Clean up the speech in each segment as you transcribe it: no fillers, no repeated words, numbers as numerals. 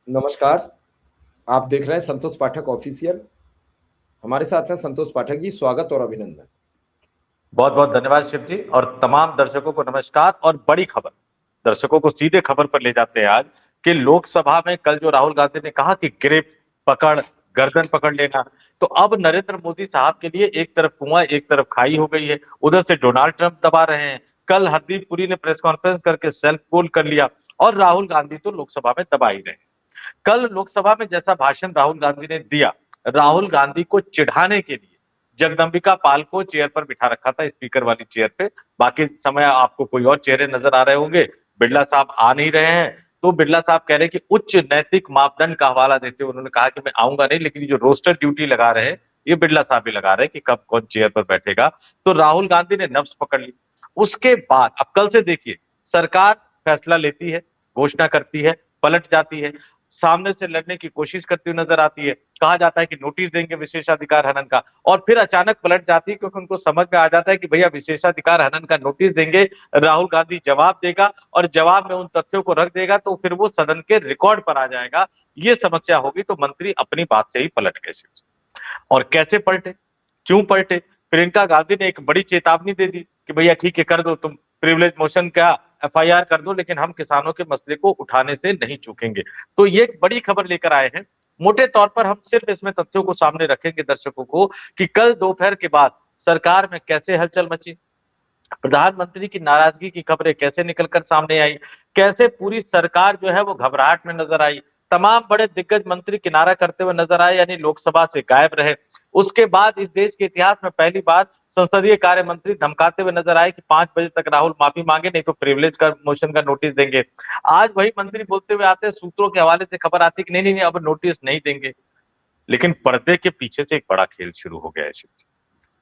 नमस्कार। आप देख रहे हैं संतोष पाठक ऑफिशियल। हमारे साथ हैं संतोष पाठक जी, स्वागत और अभिनंदन। बहुत बहुत धन्यवाद शिव जी। और तमाम दर्शकों को नमस्कार। और बड़ी खबर, दर्शकों को सीधे खबर पर ले जाते हैं आज कि लोकसभा में कल जो राहुल गांधी ने कहा कि गिरफ्त पकड़, गर्दन पकड़ लेना, तो अब नरेंद्र मोदी साहब के लिए एक तरफ कुआं एक तरफ खाई हो गई है। उधर से डोनाल्ड ट्रंप दबा रहे हैं, कल हरदीप पुरी ने प्रेस कॉन्फ्रेंस करके सेल्फ गोल कर लिया, और राहुल गांधी तो लोकसभा में दबा ही रहे हैं। कल लोकसभा में जैसा भाषण राहुल गांधी ने दिया, राहुल गांधी को चिढ़ाने के लिए जगदंबिका पाल को चेयर पर बिठा रखा था, स्पीकर वाली चेयर पे। बाकी समय आपको कोई और चेहरे नजर आ रहे होंगे। बिरला साहब आ नहीं रहे हैं, तो बिरला साहब कह रहे हैं कि उच्च नैतिक मापदंड का हवाला देते हुए उन्होंने कहा कि मैं आऊंगा नहीं, लेकिन ये जो रोस्टर ड्यूटी लगा रहे हैं, ये बिरला साहब भी लगा रहे हैं कि कब कौन चेयर पर बैठेगा। तो राहुल गांधी ने नब्ज पकड़ ली। उसके बाद अब कल से देखिए, सरकार फैसला लेती है, घोषणा करती है, पलट जाती है, सामने से लड़ने की कोशिश करती हुई नजर आती है। कहा जाता है कि नोटिस देंगे विशेषाधिकार हनन का, और फिर अचानक पलट जाती है, क्योंकि उनको समझ में आ जाता है कि भैया विशेषाधिकार हनन का नोटिस देंगे, राहुल गांधी जवाब देगा, और जवाब में उन तथ्यों को रख देगा, तो फिर वो सदन के रिकॉर्ड पर आ जाएगा। ये समस्या होगी। तो मंत्री अपनी बात से ही पलट गए। और कैसे पलटे, क्यों पलटे? प्रियंका गांधी ने एक बड़ी चेतावनी दे दी कि भैया ठीक है, कर दो तुम प्रिविलेज मोशन का, एफआईआर कर दो, लेकिन हम किसानों के मसले को उठाने से नहीं चूकेंगे। तो ये एक बड़ी खबर लेकर आए हैं। मोटे तौर पर हम सिर्फ इसमें तथ्यों को सामने रखेंगे दर्शकों को, कि कल दोपहर के बाद सरकार में कैसे हलचल मची, प्रधानमंत्री की नाराजगी की खबरें कैसे निकलकर सामने आई, कैसे पूरी सरकार जो है वो घबराहट में नजर आई, तमाम बड़े दिग्गज मंत्री किनारा करते हुए नजर आए, यानी लोकसभा से गायब रहे। उसके बाद इस देश के इतिहास में पहली बार संसदीय कार्य मंत्री धमकाते हुए नजर आए कि 5 बजे तक राहुल माफी मांगे, नहीं तो प्रिविलेज का मोशन का नोटिस देंगे। आज वही मंत्री बोलते हुए आते हैं, सूत्रों के हवाले से खबर आती है कि नहीं नहीं नहीं, अब नोटिस नहीं देंगे। लेकिन पर्दे के पीछे से एक बड़ा खेल शुरू हो गया है शिव जी।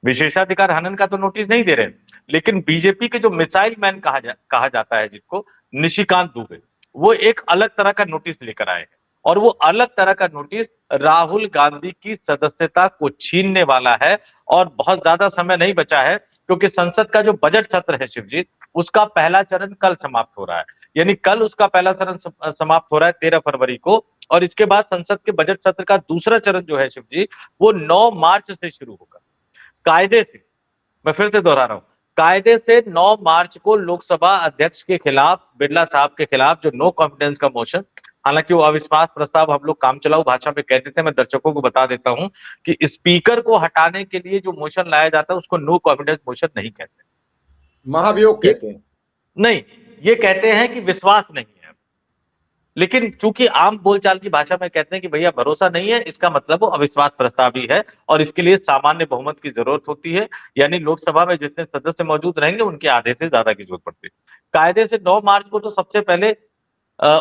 विशेषाधिकार हनन का तो नोटिस नहीं दे रहे, लेकिन बीजेपी के जो मिसाइल मैन कहा जाता है जिनको, निशिकांत दुबे, वो एक अलग तरह का नोटिस लेकर आए हैं। और वो अलग तरह का नोटिस राहुल गांधी की सदस्यता को छीनने वाला है। और बहुत ज्यादा समय नहीं बचा है, क्योंकि संसद का जो बजट सत्र है शिव जी, उसका पहला चरण कल समाप्त हो रहा है। यानी कल उसका पहला चरण समाप्त हो रहा है, 13 फरवरी को। और इसके बाद संसद के बजट सत्र का दूसरा चरण जो है शिव जी, वो 9 मार्च से शुरू होगा। कायदे से, मैं फिर से दोहरा रहा हूं, कायदे से 9 मार्च को लोकसभा अध्यक्ष के खिलाफ, बिरला साहब के खिलाफ जो नो कॉन्फिडेंस का मोशन, हालांकि वो अविश्वास प्रस्ताव हम लोग काम चलाऊ भाषा में कहते थे, मैं दर्शकों को बता देता हूं कि स्पीकर को हटाने के लिए जो मोशन लाया जाता है उसको नो कॉन्फिडेंस मोशन नहीं कहते। महाभियोग ये कहते हैं। नहीं, ये कहते हैं कि विश्वास नहीं है। लेकिन चूंकि आम बोलचाल की भाषा में कहते हैं कि भैया भरोसा नहीं है, इसका मतलब वो अविश्वास प्रस्ताव ही है, और इसके लिए सामान्य बहुमत की जरूरत होती है। यानी लोकसभा में जितने सदस्य मौजूद रहेंगे उनके आधे से ज्यादा की जरूरत पड़ती है। कायदे से 9 मार्च को तो सबसे पहले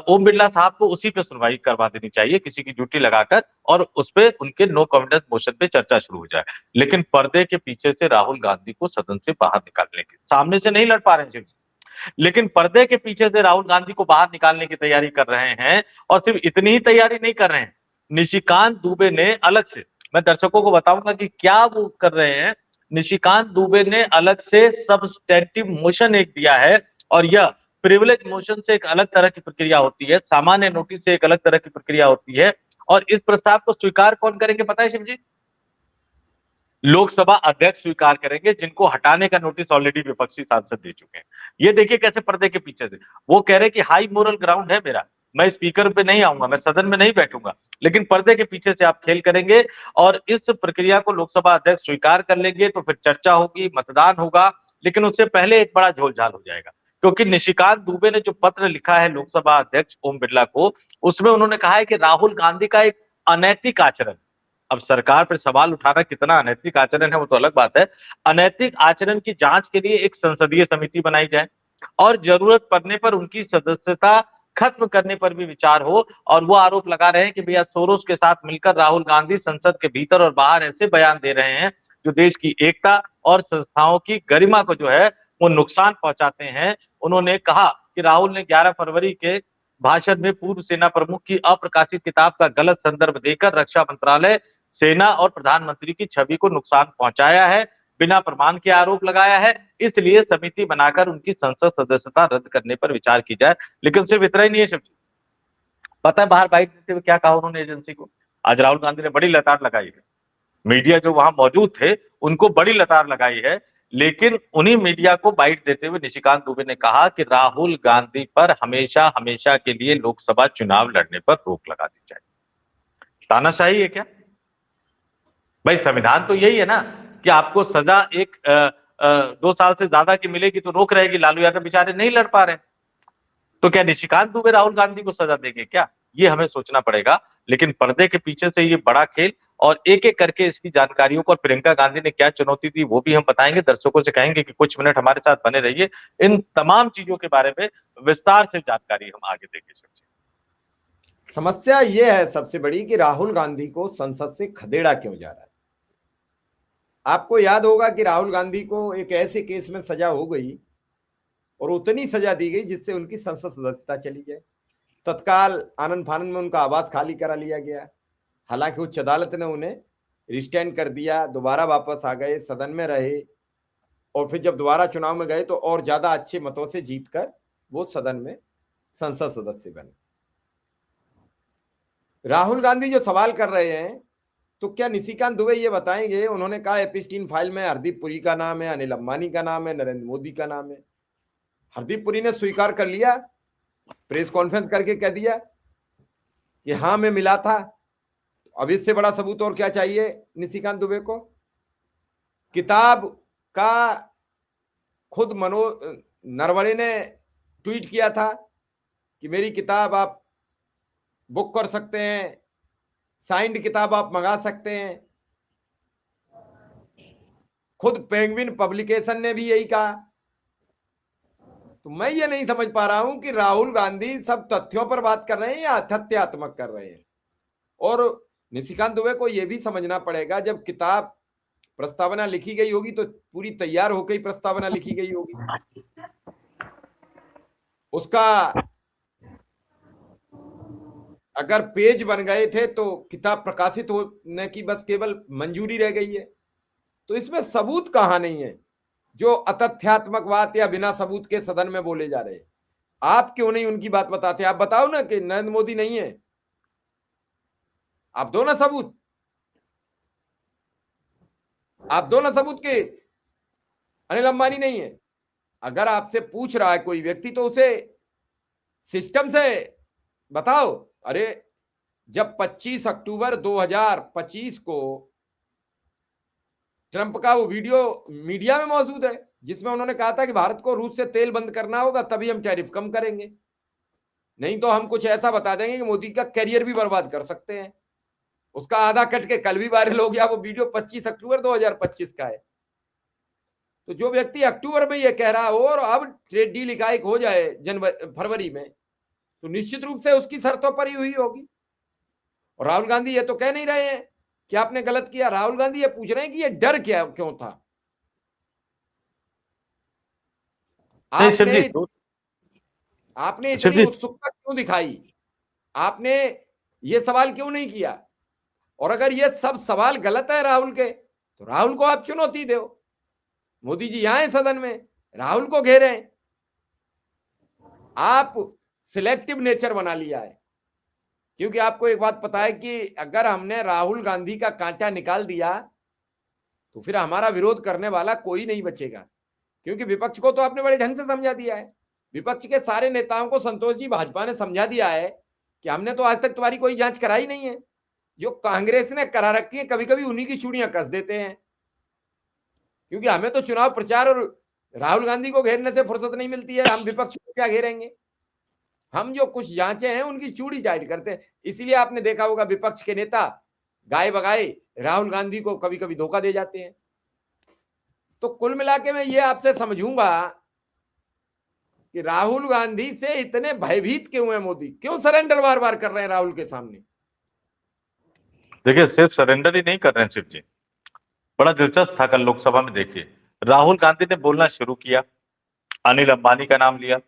ओम बिरला साहब को उसी पे सुनवाई करवा देनी चाहिए, किसी की ड्यूटी लगाकर, और उस पे उनके नो कॉन्फिडेंस मोशन पे चर्चा शुरू हो जाए। लेकिन पर्दे के पीछे से राहुल गांधी को सदन से बाहर निकालने के, सामने से नहीं लड़ पा रहे हैं, लेकिन पर्दे के पीछे से राहुल गांधी को बाहर निकालने की तैयारी कर रहे हैं। और सिर्फ इतनी ही तैयारी नहीं कर रहे हैं, निशिकांत दुबे ने अलग से, मैं दर्शकों को बताऊंगा कि क्या वो कर रहे हैं। निशिकांत दुबे ने अलग से सबस्टेंटिव मोशन एक दिया है, और यह प्रिविलेज मोशन से एक अलग तरह की प्रक्रिया होती है, सामान्य नोटिस से एक अलग तरह की प्रक्रिया होती है। और इस प्रस्ताव को स्वीकार कौन करेंगे पता है शिव जी? लोकसभा अध्यक्ष स्वीकार करेंगे, जिनको हटाने का नोटिस ऑलरेडी विपक्षी सांसद दे चुके हैं। ये देखिए कैसे पर्दे के पीछे से वो कह रहे हैं कि हाई मोरल ग्राउंड है मेरा, मैं स्पीकर पे नहीं आऊंगा, मैं सदन में नहीं बैठूंगा, लेकिन पर्दे के पीछे से आप खेल करेंगे। और इस प्रक्रिया को लोकसभा अध्यक्ष स्वीकार कर लेंगे तो फिर चर्चा होगी, मतदान होगा। लेकिन उससे पहले एक बड़ा झोलझाल हो जाएगा, क्योंकि निशिकांत दुबे ने जो पत्र लिखा है लोकसभा अध्यक्ष ओम बिरला को, उसमें उन्होंने कहा है कि राहुल गांधी का एक अनैतिक आचरण, अब सरकार पर सवाल उठाना कितना अनैतिक आचरण है वो तो अलग बात है, अनैतिक आचरण की जांच के लिए एक संसदीय समिति बनाई जाए, और जरूरत पड़ने पर उनकी सदस्यता खत्म करने पर भी विचार हो। और वो आरोप लगा रहे हैं कि भैया सोरोस के साथ मिलकर राहुल गांधी संसद के भीतर और बाहर ऐसे बयान दे रहे हैं जो देश की एकता और संस्थाओं की गरिमा को जो है वो नुकसान पहुंचाते हैं। उन्होंने कहा कि राहुल ने 11 फरवरी के भाषण में पूर्व सेना प्रमुख की अप्रकाशित किताब का गलत संदर्भ देकर रक्षा मंत्रालय, सेना और प्रधानमंत्री की छवि को नुकसान पहुंचाया है, बिना प्रमाण के आरोप लगाया है। इसलिए समिति बनाकर उनकी संसद सदस्यता रद्द करने पर विचार की जाए। लेकिन सिर्फ इतना ही नहीं है शिव जी, पता है बाहर बाइट देते हुए क्या कहा उन्होंने एजेंसी को? आज राहुल गांधी ने बड़ी लताड़ लगाई है, मीडिया जो वहां मौजूद थे उनको बड़ी लताड़ लगाई है, लेकिन उन्हीं मीडिया को बाइट देते हुए निशिकांत दुबे ने कहा कि राहुल गांधी पर हमेशा हमेशा के लिए लोकसभा चुनाव लड़ने पर रोक लगा दी जाए। तानाशाही है क्या भाई? संविधान तो यही है ना कि आपको सजा एक 2 साल से ज्यादा की मिलेगी तो रोक रहेगी। लालू यादव बेचारे नहीं लड़ पा रहे, तो क्या निशिकांत दुबे राहुल गांधी को सजा देंगे क्या? ये हमें सोचना पड़ेगा। लेकिन पर्दे के पीछे से ये बड़ा खेल, और एक एक करके इसकी जानकारियों को, और प्रियंका गांधी ने क्या चुनौती दी वो भी हम बताएंगे। दर्शकों से कहेंगे कि कुछ मिनट हमारे साथ बने रहिए, इन तमाम चीजों के बारे में विस्तार से जानकारी हम आगे देंगे। समस्या ये है सबसे बड़ी कि राहुल गांधी को संसद से खदेड़ा क्यों जा रहा है। आपको याद होगा कि राहुल गांधी को एक ऐसे केस में सजा हो गई और उतनी सजा दी गई जिससे उनकी संसद सदस्यता चली जाए। तत्काल आनंद फानंद में उनका आवास खाली करा लिया गया। हालांकि उच्च अदालत ने उन्हें रिस्टैंड कर दिया, दोबारा वापस आ गए, सदन में रहे, और फिर जब दोबारा चुनाव में गए तो और ज्यादा अच्छे मतों से जीतकर वो सदन में संसद सदस्य बने। राहुल गांधी जो सवाल कर रहे हैं, तो क्या निशिकांत दुबे ये बताएंगे? उन्होंने कहा एपिस्टीन फाइल में हरदीप पुरी का नाम है, अनिल अंबानी का नाम है, नरेंद्र मोदी का नाम है। हरदीप पुरी ने स्वीकार कर लिया, प्रेस कॉन्फ्रेंस करके कह दिया कि हाँ मैं मिला था। अब इससे बड़ा सबूत और क्या चाहिए निशिकांत दुबे को? किताब का खुद नरवणे ने ट्वीट किया था कि मेरी किताब आप बुक कर सकते हैं, साइंड किताब आप मंगा सकते हैं। खुद पेंगुइन पब्लिकेशन ने भी यही कहा। तो मैं ये नहीं समझ पा रहा हूं कि राहुल गांधी सब तथ्यों पर बात कर रहे हैं या तथ्यात्मक कर रहे हैं। और निशिकांत दुबे को यह भी समझना पड़ेगा, जब किताब प्रस्तावना लिखी गई होगी तो पूरी तैयार होकर ही प्रस्तावना लिखी गई होगी। उसका अगर पेज बन गए थे तो किताब प्रकाशित होने की बस केवल मंजूरी रह गई है। तो इसमें सबूत कहां नहीं है जो अतथ्यात्मक बात या बिना सबूत के सदन में बोले जा रहे हैं। आप क्यों नहीं उनकी बात बताते? आप बताओ ना कि नरेंद्र मोदी नहीं है, आप दो ना सबूत, आप दो ना सबूत के अनिल अंबानी नहीं है। अगर आपसे पूछ रहा है कोई व्यक्ति तो उसे सिस्टम से बताओ। अरे जब 25 अक्टूबर 2025 को ट्रंप का वो वीडियो मीडिया में मौजूद है जिसमें उन्होंने कहा था कि भारत को रूस से तेल बंद करना होगा तभी हम टैरिफ कम करेंगे, नहीं तो हम कुछ ऐसा बता देंगे कि मोदी का करियर भी बर्बाद कर सकते हैं। उसका आधा कट के कल भी वायरल हो गया वो वीडियो, 25 अक्टूबर 2025 का है। तो जो व्यक्ति अक्टूबर में ये कह रहा हो और अब ट्रेड डील इकाई हो जाए फरवरी में, तो निश्चित रूप से उसकी शर्तों पर ही हुई होगी। और राहुल गांधी ये तो कह नहीं रहे हैं कि आपने गलत किया। राहुल गांधी ये पूछ रहे हैं कि ये डर क्या क्यों था? आपने इतनी उत्सुकता क्यों दिखाई? आपने ये सवाल क्यों नहीं किया? और अगर ये सब सवाल गलत है राहुल के, तो राहुल को आप चुनौती दो। मोदी जी यहां है सदन में, राहुल को घेरें। आप सिलेक्टिव नेचर बना लिया है, क्योंकि आपको एक बात पता है कि अगर हमने राहुल गांधी का कांटा निकाल दिया तो फिर हमारा विरोध करने वाला कोई नहीं बचेगा। क्योंकि विपक्ष को तो आपने बड़े ढंग से समझा दिया है, विपक्ष के सारे नेताओं को संतोष जी भाजपा ने समझा दिया है कि हमने तो आज तक तुम्हारी कोई जांच कराई नहीं है। जो कांग्रेस ने करा रखी है कभी कभी उन्हीं की चूड़ियां कस देते हैं, क्योंकि हमें तो चुनाव प्रचार और राहुल गांधी को घेरने से फुर्सत नहीं मिलती है। हम विपक्ष को क्या घेरेंगे? हम जो कुछ जांचे हैं उनकी चूड़ी टाइट करते हैं। इसीलिए आपने देखा होगा विपक्ष के नेता गाए बगाए राहुल गांधी को कभी कभी धोखा दे जाते हैं। तो कुल मिला के मैं ये आपसे समझूंगा कि राहुल गांधी से इतने भयभीत क्यों है मोदी? क्यों सरेंडर बार बार कर रहे हैं राहुल के सामने? देखिए सिर्फ सरेंडर ही नहीं कर रहे हैं शिव जी, बड़ा दिलचस्प था कल लोकसभा में। देखिए राहुल गांधी ने बोलना शुरू किया, अनिल अंबानी का नाम लिया,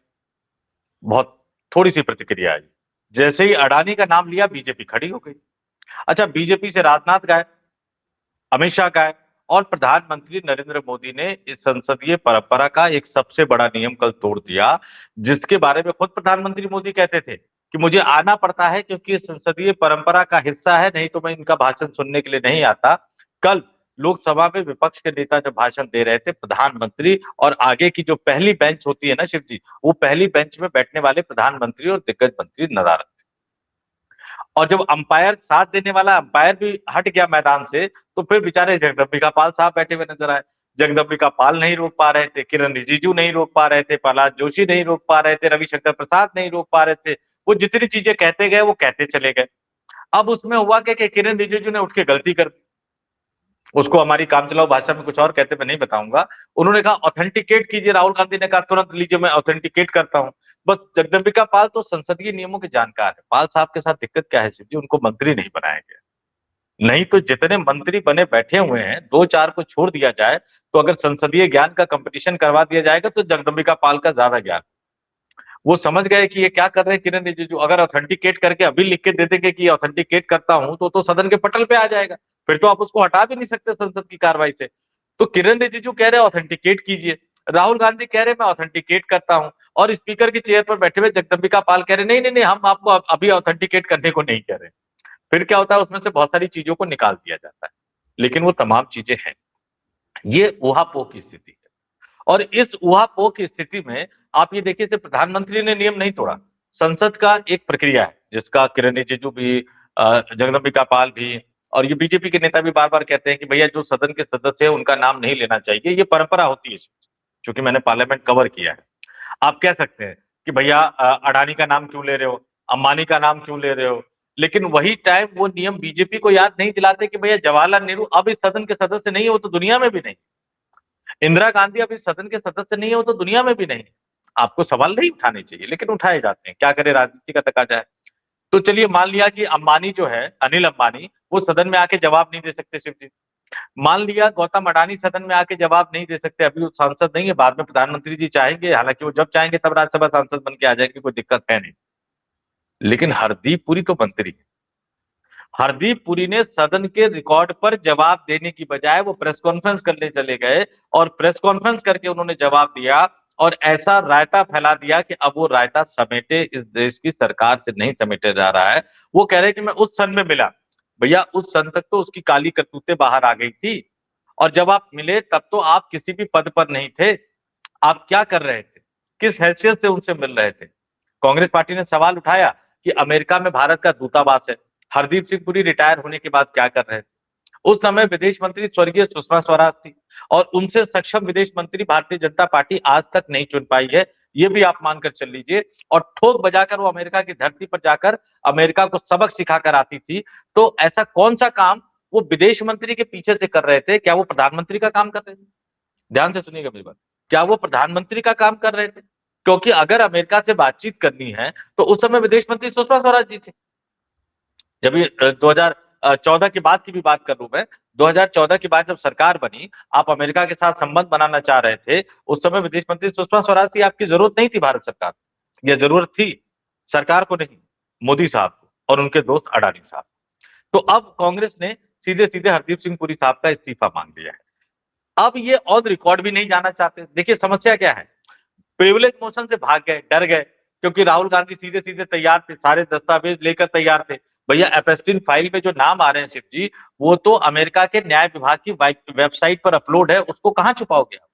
बहुत थोड़ी सी प्रतिक्रिया आई। जैसे ही अडानी का नाम लिया बीजेपी खड़ी हो गई। अच्छा, बीजेपी से राजनाथ गए, अमित शाह गए, और प्रधानमंत्री नरेंद्र मोदी ने इस संसदीय परंपरा का एक सबसे बड़ा नियम कल तोड़ दिया, जिसके बारे में खुद प्रधानमंत्री मोदी कहते थे कि मुझे आना पड़ता है क्योंकि संसदीय परंपरा का हिस्सा है, नहीं तो मैं इनका भाषण सुनने के लिए नहीं आता। कल लोकसभा में विपक्ष के नेता जब भाषण दे रहे थे, प्रधानमंत्री और आगे की जो पहली बेंच होती है ना शिव जी, वो पहली बेंच में बैठने वाले प्रधानमंत्री और दिग्गज मंत्री नजर आते। और जब अंपायर साथ देने वाला अंपायर भी हट गया मैदान से, तो फिर बेचारे जगदम्बिका पाल साहब बैठे हुए नजर आए। जगदम्बिका पाल नहीं रोक पा रहे थे, किरण रिजिजू नहीं रोक पा रहे थे, प्रहलाद जोशी नहीं रोक पा रहे थे, रविशंकर प्रसाद नहीं रोक पा रहे थे। वो जितनी चीजें कहते गए वो कहते चले गए। अब उसमें हुआ क्या कि किरण रिजिजू ने उठ के गलती कर दी। उसको हमारी काम चलाओ भाषा में कुछ और कहते, मैं नहीं बताऊंगा। उन्होंने कहा ऑथेंटिकेट कीजिए, राहुल गांधी ने कहा तुरंत लीजिए मैं ऑथेंटिकेट करता हूं। बस जगदम्बिका पाल तो संसदीय नियमों के जानकार है। पाल साहब के साथ दिक्कत क्या है शिव जी, उनको मंत्री नहीं बनाया गया। नहीं तो जितने मंत्री बने बैठे हुए हैं, दो चार को छोड़ दिया जाए, तो अगर संसदीय ज्ञान का कंपटीशन करवा दिया जाएगा तो जगदम्बिका पाल का ज्यादा ज्ञान। वो समझ गए कि ये क्या कर रहे हैं किरण रिजिजू। अगर ऑथेंटिकेट करके अभी लिख के दे देंगे कि ऑथेंटिकेट करता हूं, तो सदन के पटल पे आ जाएगा। फिर तो आप उसको हटा भी नहीं सकते संसद की कार्रवाई से। तो किरण रिजिजू कह रहे हैं ऑथेंटिकेट कीजिए, राहुल गांधी कह रहे हैं मैं ऑथेंटिकेट करता हूं, और स्पीकर की चेयर पर बैठे हुए जगदम्बिका पाल कह रहे नहीं नहीं नहीं, हम आपको अभी ऑथेंटिकेट करने को नहीं कह रहे। फिर क्या होता है, उसमें से बहुत सारी चीजों को निकाल दिया जाता है, लेकिन वो तमाम चीजें हैं। ये ऊहापोह की स्थिति है। और इस ऊहापोह की स्थिति में आप ये देखिए, सिर्फ प्रधानमंत्री ने नियम नहीं तोड़ा, संसद का एक प्रक्रिया है जिसका किरण रिजिजू भी, जगदम्बिका पाल भी, और ये बीजेपी के नेता भी बार बार कहते हैं कि भैया जो सदन के सदस्य है उनका नाम नहीं लेना चाहिए, ये परंपरा होती है। क्योंकि मैंने पार्लियामेंट कवर किया है। आप कह सकते हैं कि भैया अडानी का नाम क्यों ले रहे हो, अंबानी का नाम क्यों ले रहे हो, लेकिन वही टाइम वो नियम बीजेपी को याद नहीं दिलाते कि भैया जवाहरलाल नेहरू अब इस सदन के सदस्य नहीं है, वो तो दुनिया में भी नहीं। इंदिरा गांधी अब इस सदन के सदस्य नहीं है, वो तो दुनिया में भी नहीं। आपको सवाल नहीं उठाने चाहिए, लेकिन उठाए जाते हैं। क्या करे, राजनीति का तकाजा है। तो चलिए मान लिया कि अंबानी जो है, अनिल अंबानी, वो सदन में आके जवाब नहीं दे सकते शिव जी। मान लिया गौतम अडानी सदन में आके जवाब नहीं दे सकते, अभी वो सांसद नहीं है, बाद में प्रधानमंत्री जी चाहेंगे, हालांकि वो जब चाहेंगे तब राज्यसभा सांसद बन के आ जाएंगे, कोई दिक्कत है नहीं। लेकिन हरदीप पुरी तो मंत्री है। हरदीप पुरी ने सदन के रिकॉर्ड पर जवाब देने की बजाय वो प्रेस कॉन्फ्रेंस करने चले गए, और प्रेस कॉन्फ्रेंस करके उन्होंने जवाब दिया, और ऐसा रायता फैला दिया कि अब वो रायता समेटे इस देश की सरकार से नहीं समेटे जा रहा है। वो कह रहे हैं कि मैं उस सन में मिला। भैया उस सन तक तो उसकी काली करतूतें बाहर आ गई थी, और जब आप मिले तब तो आप किसी भी पद पर नहीं थे। आप क्या कर रहे थे, किस हैसियत से उनसे मिल रहे थे? कांग्रेस पार्टी ने सवाल उठाया कि अमेरिका में भारत का दूतावास है, हरदीप सिंह पुरी रिटायर होने के बाद क्या कर रहे थे? उस समय विदेश मंत्री स्वर्गीय सुषमा स्वराज थी, और उनसे सक्षम विदेश मंत्री भारतीय जनता पार्टी आज तक नहीं चुन पाई है, ये भी आप मानकर चल लीजिए। और ठोक बजाकर वो अमेरिका की धरती पर जाकर अमेरिका को सबक सिखाकर आती थी। तो ऐसा कौन सा काम वो विदेश मंत्री के पीछे से कर रहे थे? क्या वो प्रधानमंत्री का काम कर रहे थे? ध्यान से सुनिएगा मेरी बात। क्या वो प्रधानमंत्री का काम कर रहे थे? क्योंकि अगर अमेरिका से बातचीत करनी है तो उस समय विदेश मंत्री सुषमा स्वराज जी थे। जब ये 2014 के बाद की भी बात कर लूं मैं, 2014 के बाद जब सरकार बनी, आप अमेरिका के साथ संबंध बनाना चाह रहे थे, उस समय विदेश मंत्री सुषमा स्वराज थी, आपकी जरूरत नहीं थी भारत सरकार को। यह जरूरत थी सरकार को नहीं, मोदी साहब को और उनके दोस्त अडानी साहब। तो अब कांग्रेस ने सीधे सीधे हरदीप सिंह पुरी साहब का इस्तीफा मांग लिया है। अब ये ऑन रिकॉर्ड भी नहीं जाना चाहते। देखिए समस्या क्या है, प्रिविलेज मोशन से भाग गए, डर गए, क्योंकि राहुल गांधी सीधे सीधे तैयार थे, सारे दस्तावेज लेकर तैयार थे। भैया एपेस्टीन फाइल में जो नाम आ रहे हैं शिव जी, वो तो अमेरिका के न्याय विभाग की वेबसाइट पर अपलोड है, उसको कहां छुपाओगे आप?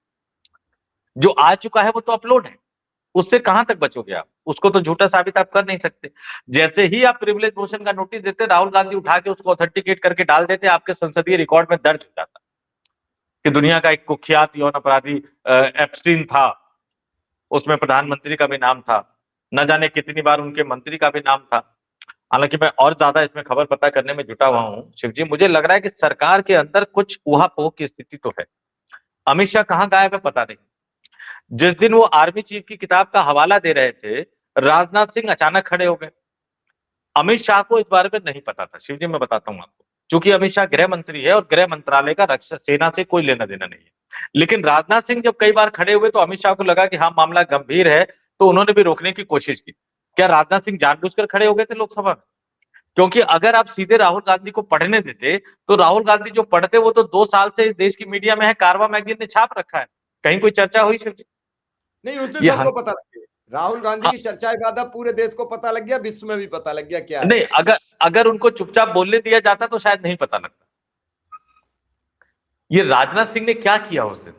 जो आ चुका है वो तो अपलोड है, उससे कहां तक बचोगे आप? उसको तो झूठा साबित आप कर नहीं सकते। जैसे ही आप प्रिविलेज मोशन का नोटिस देते, राहुल गांधी उठा के उसको ऑथेंटिकेट करके डाल देते, आपके संसदीय रिकॉर्ड में दर्ज हो जाता कि दुनिया का एक कुख्यात यौन अपराधी एप्स्टीन था, उसमें प्रधानमंत्री का भी नाम था, न जाने कितनी बार उनके मंत्री का भी नाम था। हालांकि मैं और ज्यादा इसमें खबर पता करने में जुटा हुआ हूं शिव जी, मुझे लग रहा है कि सरकार के अंदर कुछ ऊहापोह की स्थिति तो है। अमित शाह कहां गायब है पता नहीं। जिस दिन वो आर्मी चीफ की किताब का हवाला दे रहे थे, राजनाथ सिंह अचानक खड़े हो गए। अमित शाह को इस बारे में नहीं पता था शिव जी, मैं बताता हूं आपको। क्योंकि अमित शाह गृह मंत्री है और गृह मंत्रालय का रक्षा सेना से कोई लेना देना नहीं है। लेकिन राजनाथ सिंह जब कई बार खड़े हुए तो अमित शाह को लगा कि हाँ मामला गंभीर है, तो उन्होंने भी रोकने की कोशिश की। क्या राजनाथ सिंह जानबूझकर खड़े हो गए थे लोकसभा में? क्योंकि अगर आप सीधे राहुल गांधी को पढ़ने देते, तो राहुल गांधी जो पढ़ते वो तो 2 साल से इस देश की मीडिया में है, कारवा मैगजीन ने छाप रखा है। कहीं कोई चर्चा हुई शिव जी? नहीं, उस दिन ये सबको पता था राहुल गांधी की चर्चा के बाद अब पूरे देश को पता लग गया, विश्व में भी पता लग गया क्या है। नहीं, अगर अगर उनको चुपचाप बोलने दिया जाता तो शायद नहीं पता लगता। ये राजनाथ सिंह ने क्या किया उस दिन,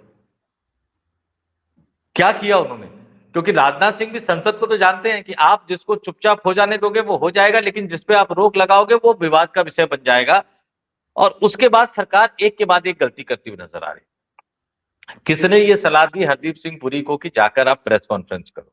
क्या किया उन्होंने? क्योंकि राजनाथ सिंह भी संसद को तो जानते हैं कि आप जिसको चुपचाप हो जाने दोगे वो हो जाएगा, लेकिन जिसपे आप रोक लगाओगे वो विवाद का विषय बन जाएगा। और उसके बाद सरकार एक के बाद एक गलती करती हुई नजर आ रही। किसने ये सलाह दी हरदीप सिंह पुरी को कि जाकर आप प्रेस कॉन्फ्रेंस करो?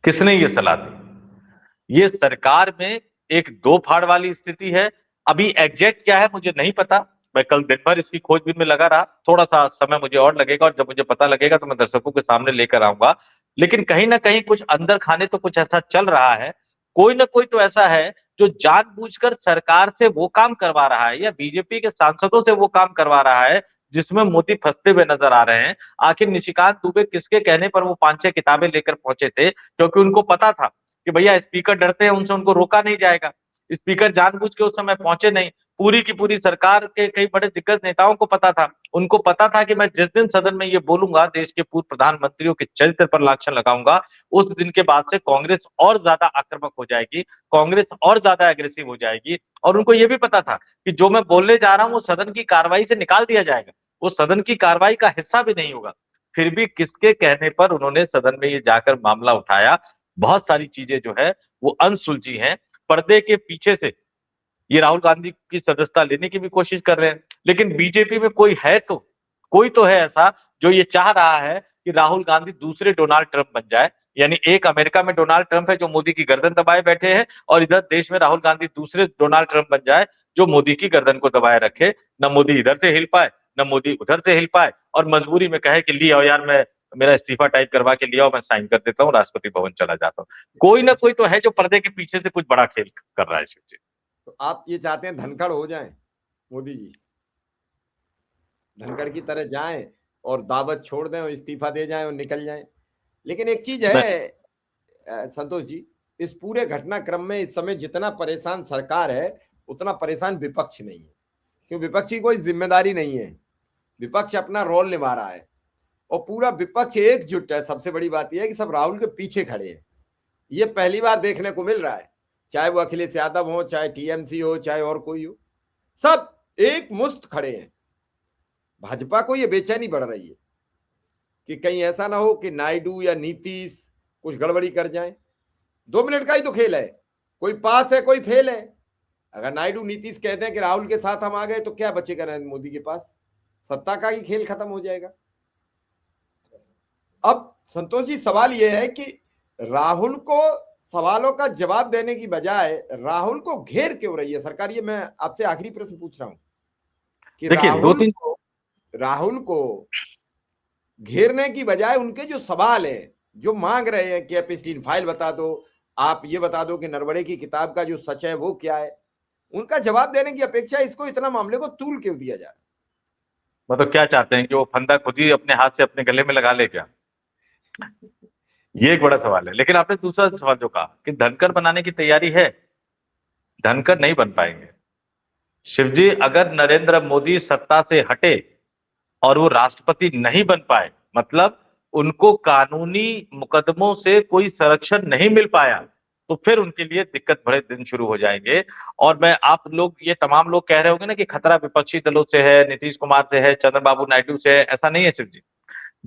किसने ये सलाह दी? ये सरकार में एक दो फाड़ वाली स्थिति है। अभी एग्जैक्ट क्या है मुझे नहीं पता, मैं कल दिन भर इसकी खोजबीन में लगा रहा, थोड़ा सा समय मुझे और लगेगा, और जब मुझे पता लगेगा तो मैं दर्शकों के सामने लेकर आऊंगा। लेकिन कहीं ना कहीं कुछ अंदर खाने तो कुछ ऐसा चल रहा है, कोई ना कोई तो ऐसा है जो जानबूझकर सरकार से वो काम करवा रहा है या बीजेपी के सांसदों से वो काम करवा रहा है जिसमें मोदी फंसते हुए नजर आ रहे हैं। आखिर निशिकांत दुबे किसके कहने पर वो 5-6 किताबें लेकर पहुंचे थे? क्योंकि उनको पता था कि भैया स्पीकर डरते हैं उनसे, उनको रोका नहीं जाएगा। स्पीकर जानबूझ के उस समय पहुंचे नहीं। पूरी की पूरी सरकार के कई बड़े दिग्गज नेताओं को पता था, उनको पता था कि मैं जिस दिन सदन में ये बोलूंगा, देश के पूर्व प्रधानमंत्रियों के चरित्र पर लांछन लगाऊंगा, उस दिन के बाद से कांग्रेस और ज्यादा आक्रामक हो जाएगी, कांग्रेस और ज्यादा एग्रेसिव हो जाएगी। और उनको यह भी पता था कि जो मैं बोलने जा रहा हूं वो सदन की कार्रवाई से निकाल दिया जाएगा, वो सदन की कार्रवाई का हिस्सा भी नहीं होगा। फिर भी किसके कहने पर उन्होंने सदन में ये जाकर मामला उठाया? बहुत सारी चीजें जो है वो अनसुलझी हैं। पर्दे के पीछे से ये राहुल गांधी की सदस्यता लेने की भी कोशिश कर रहे हैं, लेकिन बीजेपी में कोई है तो, कोई तो है ऐसा जो ये चाह रहा है कि राहुल गांधी दूसरे डोनाल्ड ट्रंप बन जाए। यानी एक अमेरिका में डोनाल्ड ट्रंप है जो मोदी की गर्दन दबाए बैठे हैं, और इधर देश में राहुल गांधी दूसरे डोनाल्ड ट्रंप बन जाए जो मोदी की गर्दन को दबाए रखे। न मोदी इधर से हिल पाए, न मोदी उधर से हिल पाए, और मजबूरी में कहे कि लिया यार, मैं मेरा इस्तीफा टाइप करवा के लिया, मैं साइन कर देता हूँ, राष्ट्रपति भवन चला जाता हूँ। कोई ना कोई तो है जो पर्दे के पीछे से कुछ बड़ा खेल कर रहा है। शिव जी, तो आप ये चाहते हैं धनखड़ हो जाएं मोदी जी, धनखड़ की तरह जाएं और दावत छोड़ दें और इस्तीफा दे जाएं और निकल जाएं। लेकिन एक चीज है संतोष जी, इस पूरे घटनाक्रम में इस समय जितना परेशान सरकार है उतना परेशान विपक्ष नहीं है, क्योंकि विपक्ष की कोई जिम्मेदारी नहीं है, विपक्ष अपना रोल निभा रहा है और पूरा विपक्ष एकजुट है। सबसे बड़ी बात यह है कि सब राहुल के पीछे खड़े हैं। ये पहली बार देखने को मिल रहा है, चाहे वो अखिलेश यादव हो, चाहे टीएमसी हो, चाहे और कोई हो, सब एक मुश्त खड़े हैं। भाजपा को ये बेचैनी बढ़ रही है कि कहीं ऐसा ना हो कि नायडू या नीतीश कुछ गड़बड़ी कर जाएं। 2 मिनट का ही तो खेल है, कोई पास है कोई फेल है। अगर नायडू नीतीश कहते हैं कि राहुल के साथ हम आ गए तो क्या बचेगा नरेंद्र मोदी के पास? सत्ता का ही खेल खत्म हो जाएगा। अब संतोष जी, सवाल यह है कि राहुल को सवालों का जवाब देने की बजाय राहुल को घेर क्यों रही है सरकार? ये मैं आपसे आखिरी प्रश्न पूछ रहा हूं कि राहुल को घेरने की बजाय उनके जो सवाल है, जो मांग रहे हैं कि एपिस्टीन फाइल बता दो, आप ये बता दो कि नरवणे की किताब का जो सच है वो क्या है, उनका जवाब देने की अपेक्षा इसको इतना मामले को तूल क्यों दिया जाए? मतलब क्या चाहते हैं कि वो फंदा खुद ही अपने हाथ से अपने गले में लगा ले क्या? ये एक बड़ा सवाल है। लेकिन आपने दूसरा सवाल जो कहा कि धनकर बनाने की तैयारी है, धनकर नहीं बन पाएंगे शिवजी। अगर नरेंद्र मोदी सत्ता से हटे और वो राष्ट्रपति नहीं बन पाए, मतलब उनको कानूनी मुकदमों से कोई संरक्षण नहीं मिल पाया, तो फिर उनके लिए दिक्कत भरे दिन शुरू हो जाएंगे। और मैं, आप लोग, ये तमाम लोग कह रहे होंगे ना कि खतरा विपक्षी दलों से है, नीतीश कुमार से है, चंद्रबाबू नायडू से है। ऐसा नहीं है शिव जी।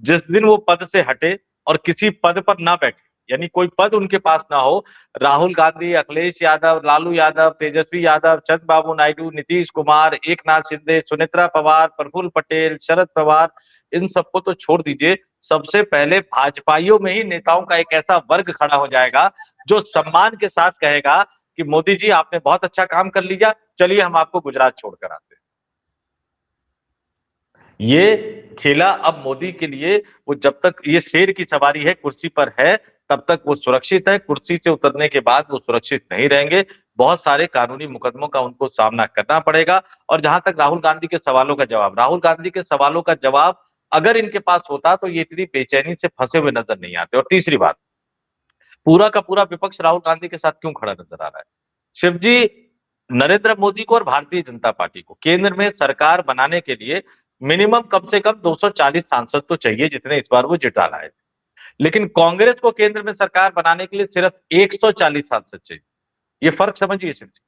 जिस दिन वो पद से हटे और किसी पद पर ना बैठे, यानी कोई पद उनके पास ना हो, राहुल गांधी, अखिलेश यादव, लालू यादव, तेजस्वी यादव, चंद्रबाबू नायडू, नीतीश कुमार, एकनाथ शिंदे, सुनेत्रा पवार, प्रफुल्ल पटेल, शरद पवार, इन सबको तो छोड़ दीजिए, सबसे पहले भाजपाइयों में ही नेताओं का एक ऐसा वर्ग खड़ा हो जाएगा जो सम्मान के साथ कहेगा कि मोदी जी आपने बहुत अच्छा काम कर लिया, चलिए हम आपको गुजरात छोड़कर आते हैं। ये खेला अब मोदी के लिए, वो जब तक ये शेर की सवारी है, कुर्सी पर है, तब तक वो सुरक्षित है। कुर्सी से उतरने के बाद वो सुरक्षित नहीं रहेंगे। बहुत सारे कानूनी मुकदमों का उनको सामना करना पड़ेगा। और जहां तक राहुल गांधी के सवालों का जवाब, राहुल गांधी के सवालों का जवाब अगर इनके पास होता तो ये इतनी बेचैनी से फंसे हुए नजर नहीं आते। और तीसरी बात, पूरा का पूरा विपक्ष राहुल गांधी के साथ क्यों खड़ा नजर आ रहा है? शिव जी, नरेंद्र मोदी को और भारतीय जनता पार्टी को केंद्र में सरकार बनाने के लिए मिनिमम कम से कम 240 सांसद तो चाहिए, जितने इस बार वो जुटा लाए। लेकिन कांग्रेस को केंद्र में सरकार बनाने के लिए सिर्फ 140 सांसद चाहिए। ये फर्क समझिए शिव जी।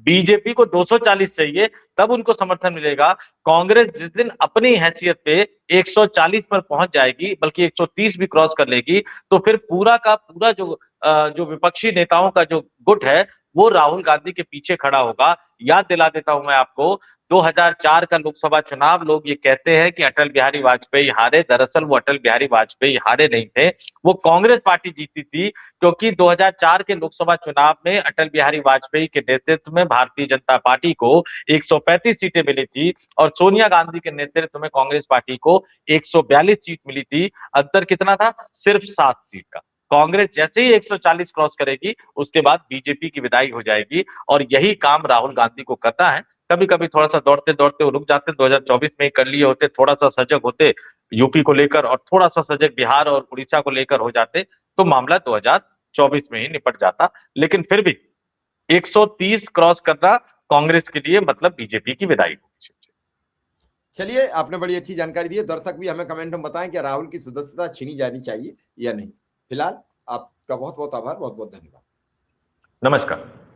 बीजेपी को 240 चाहिए, तब उनको समर्थन मिलेगा। कांग्रेस जिस दिन अपनी हैसियत पे 140 पर पहुंच जाएगी, बल्कि 130 भी क्रॉस कर लेगी, तो फिर पूरा का पूरा जो विपक्षी नेताओं का जो गुट है वो राहुल गांधी के पीछे खड़ा होगा। याद दिला देता हूं मैं आपको, 2004 का लोकसभा चुनाव, लोग ये कहते हैं कि अटल बिहारी वाजपेयी हारे, दरअसल वो अटल बिहारी वाजपेयी हारे नहीं थे, वो कांग्रेस पार्टी जीती थी। क्योंकि 2004 के लोकसभा चुनाव में अटल बिहारी वाजपेयी के नेतृत्व में भारतीय जनता पार्टी को 135 सीटें मिली थी और सोनिया गांधी के नेतृत्व में कांग्रेस पार्टी को 142 सीट मिली थी। अंतर कितना था? सिर्फ 7 सीट का। कांग्रेस जैसे ही 140 क्रॉस करेगी, उसके बाद बीजेपी की विदाई हो जाएगी और यही काम राहुल गांधी को करना है। कभी कभी थोड़ा सा दौड़ते दौड़ते वो रुक जाते, 2024 में ही कर लिए होते, थोड़ा सा सजग होते यूपी को लेकर और थोड़ा सा सजग बिहार और उड़ीसा को लेकर हो जाते, तो मामला 2024 में ही निपट जाता। लेकिन फिर भी 130 क्रॉस करना कांग्रेस के लिए मतलब बीजेपी की विदाई होगी। चलिए, आपने बड़ी अच्छी जानकारी दी है। दर्शक भी हमें कमेंट में बताएं कि राहुल की सदस्यता छीनी जानी चाहिए या नहीं। फिलहाल आपका बहुत बहुत आभार, बहुत बहुत धन्यवाद। नमस्कार।